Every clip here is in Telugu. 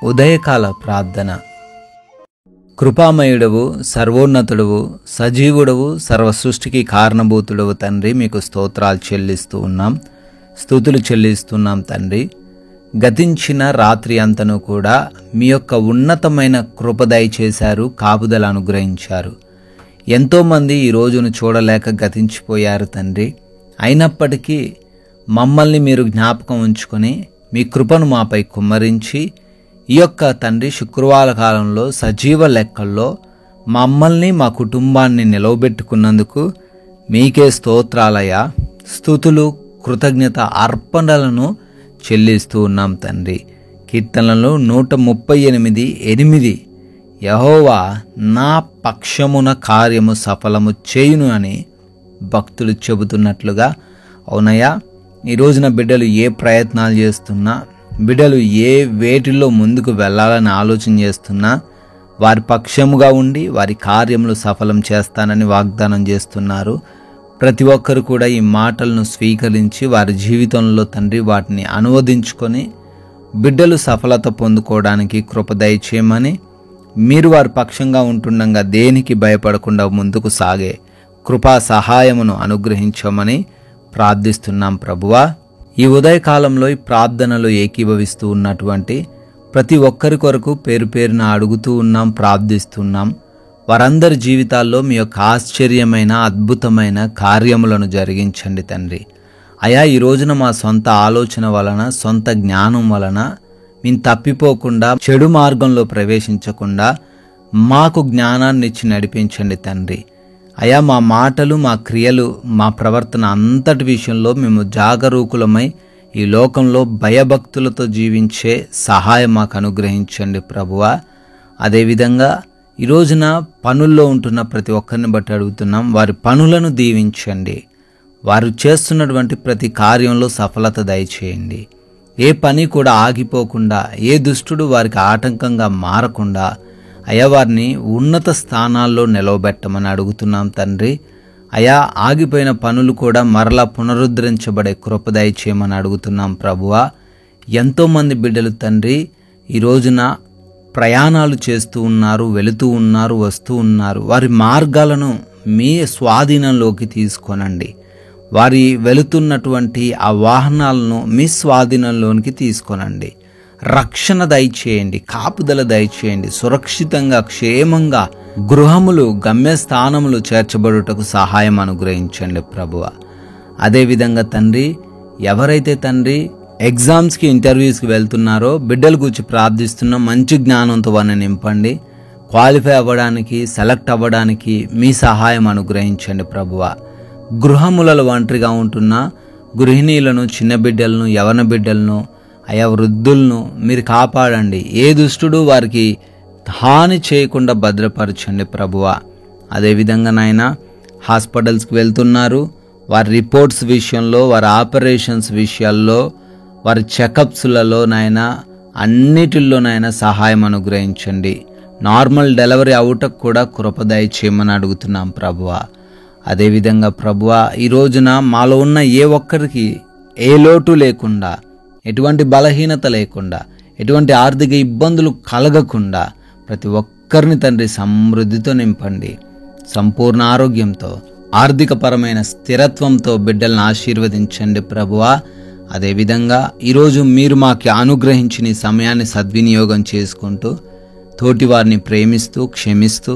ఉదయకాల ప్రార్థన. కృపామయుడవు, సర్వోన్నతుడవు, సజీవుడవు, సర్వసృష్టికి కారణభూతుడవు తండ్రి, మీకు స్తోత్రాలు చెల్లిస్తూ ఉన్నాం, స్తుతులు చెల్లిస్తున్నాం తండ్రి. గతించిన రాత్రి అంతను కూడా మీ యొక్క ఉన్నతమైన కృప దయచేశారు, కాపుదల అనుగ్రహించారు. ఎంతోమంది ఈ రోజును చూడలేక గతించిపోయారు తండ్రి. అయినప్పటికీ మమ్మల్ని మీరు జ్ఞాపకం ఉంచుకొని మీ కృపను మాపై కుమ్మరించి ఈ యొక్క తండ్రి శుక్రవార కాలంలో సజీవ లెక్కల్లో మమ్మల్ని మా కుటుంబాన్ని నిలవబెట్టుకున్నందుకు మీకే స్తోత్రాలయ, స్తుతులు, కృతజ్ఞత అర్పణలను చెల్లిస్తూ ఉన్నాం తండ్రి. కీర్తనలు 138:8 యెహోవా నా పక్షమున కార్యము సఫలము చేయును అని భక్తులు చెబుతున్నట్లుగా, అవునయ్యా, ఈ రోజున బిడ్డలు ఏ ప్రయత్నాలు చేస్తున్నా, బిడ్డలు ఏ వేటిల్లో ముందుకు వెళ్ళాలని ఆలోచన చేస్తున్నా వారి పక్షముగా ఉండి వారి కార్యములు సఫలం చేస్తానని వాగ్దానం చేస్తున్నారు. ప్రతి ఒక్కరు కూడా ఈ మాటలను స్వీకరించి వారి జీవితంలో తండ్రి వాటిని అనువదించుకొని బిడ్డలు సఫలత పొందుకోవడానికి కృప దయచేయమని, మీరు వారి పక్షంగా ఉంటుండగా దేనికి భయపడకుండా ముందుకు సాగే కృపా సహాయమును అనుగ్రహించమని ప్రార్థిస్తున్నాం ప్రభువా. ఈ ఉదయకాలంలో ఈ ప్రార్థనలో ఏకీభవిస్తూ ఉన్నటువంటి ప్రతి ఒక్కరి కొరకు పేరు పేరున అడుగుతూ ఉన్నాం, ప్రార్థిస్తున్నాం. వారందరి జీవితాల్లో మీ యొక్క ఆశ్చర్యమైన అద్భుతమైన కార్యములను జరిగించండి తండ్రి. అయా, ఈ రోజున మా సొంత ఆలోచన వలన, సొంత జ్ఞానం వలన మేము తప్పిపోకుండా చెడు మార్గంలో ప్రవేశించకుండా మాకు జ్ఞానాన్ని ఇచ్చి నడిపించండి తండ్రి. అయా, మా మాటలు, మా క్రియలు, మా ప్రవర్తన అంతటి విషయంలో మేము జాగరూకులమై ఈ లోకంలో భయభక్తులతో జీవించే సహాయం మాకు అనుగ్రహించండి ప్రభువా. అదేవిధంగా ఈ రోజున పనుల్లో ఉంటున్న ప్రతి ఒక్కరిని బట్టి అడుగుతున్నాం, వారి పనులను దీవించండి. వారు చేస్తున్నటువంటి ప్రతి కార్యంలో సఫలత దయచేయండి. ఏ పని కూడా ఆగిపోకుండా, ఏ దుష్టుడు వారికి ఆటంకంగా మారకుండా అయా వారిని ఉన్నత స్థానాల్లో నిలవబెట్టమని అడుగుతున్నాం తండ్రి. అయా, ఆగిపోయిన పనులు కూడా మరలా పునరుద్ధరించబడే కృప దయచేయమని అడుగుతున్నాం ప్రభువా. ఎంతోమంది బిడ్డలు తండ్రి ఈ రోజున ప్రయాణాలు చేస్తూ ఉన్నారు, వెళుతూ ఉన్నారు, వస్తూ ఉన్నారు. వారి మార్గాలను మీ స్వాధీనంలోకి తీసుకోనండి. వారి వెళుతున్నటువంటి ఆ వాహనాలను మీ స్వాధీనంలోనికి తీసుకోనండి. రక్షణ దయచేయండి, కాపుదల దయచేయండి. సురక్షితంగా క్షేమంగా గృహములు, గమ్యస్థానములు చేర్చబడుటకు సహాయం అనుగ్రహించండి ప్రభువ. అదేవిధంగా తండ్రి, ఎవరైతే తండ్రి ఎగ్జామ్స్కి, ఇంటర్వ్యూస్కి వెళ్తున్నారో బిడ్డల గురించి ప్రార్థిస్తున్నా, మంచి జ్ఞానంతో వారిని నింపండి. క్వాలిఫై అవ్వడానికి, సెలెక్ట్ అవ్వడానికి మీ సహాయం అనుగ్రహించండి ప్రభువ. గృహములలో ఒంటరిగా ఉంటున్న గృహిణీలను, చిన్న బిడ్డలను, యవన బిడ్డలను, అయా వృద్ధులను మీరు కాపాడండి. ఏ దుష్టుడు వారికి హాని చేయకుండా భద్రపరచండి ప్రభువ. అదేవిధంగా నాయన, హాస్పిటల్స్కి వెళ్తున్నారు, వారి రిపోర్ట్స్ విషయంలో, వారి ఆపరేషన్స్ విషయాల్లో, వారి చెకప్స్లలో నాయన అన్నిటిల్లో నాయన సహాయం అనుగ్రహించండి. నార్మల్ డెలివరీ అవుటకు కూడా కృప దయచేయమని అడుగుతున్నాం ప్రభువ. అదేవిధంగా ప్రభువ, ఈ రోజున మాలో ఉన్న ఏ ఒక్కరికి ఏ లోటు లేకుండా, ఎటువంటి బలహీనత లేకుండా, ఎటువంటి ఆర్థిక ఇబ్బందులు కలగకుండా ప్రతి ఒక్కరిని తండ్రి సమృద్ధితో నింపండి. సంపూర్ణ ఆరోగ్యంతో, ఆర్థికపరమైన స్థిరత్వంతో బిడ్డలను ఆశీర్వదించండి ప్రభువా. అదేవిధంగా ఈరోజు మీరు మాకు అనుగ్రహించిన ఈ సమయాన్ని సద్వినియోగం చేసుకుంటూ, తోటివారిని ప్రేమిస్తూ, క్షమిస్తూ,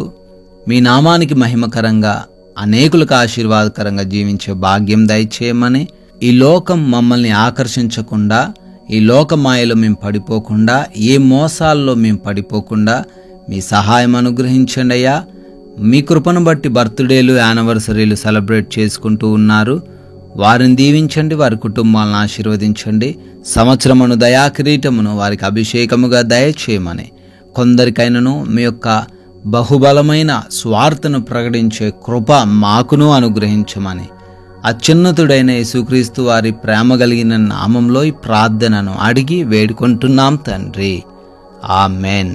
మీ నామానికి మహిమకరంగా, అనేకులకు ఆశీర్వాదకరంగా జీవించే భాగ్యం దయచేయమని, ఈ లోకం మమ్మల్ని ఆకర్షించకుండా, ఈ లోక మాయలో మేము పడిపోకుండా, ఏ మోసాల్లో మేము పడిపోకుండా మీ సహాయం అనుగ్రహించండి అయ్యా. మీ కృపను బట్టి బర్త్డేలు, యానివర్సరీలు సెలబ్రేట్ చేసుకుంటూ ఉన్నారు. వారిని దీవించండి, వారి కుటుంబాలను ఆశీర్వదించండి. సంవత్సరమును దయాకిరీటమును వారికి అభిషేకముగా దయచేయమని, కొందరికైనను మీ యొక్క బహుబలమైన స్వార్థను ప్రకటించే కృప మాకును అనుగ్రహించమని, అత్యున్నతుడైన యేసుక్రీస్తు వారి ప్రేమ కలిగిన నామంలో ఈ ప్రార్థనను అడిగి వేడుకుంటున్నాం తండ్రి. ఆమెన్.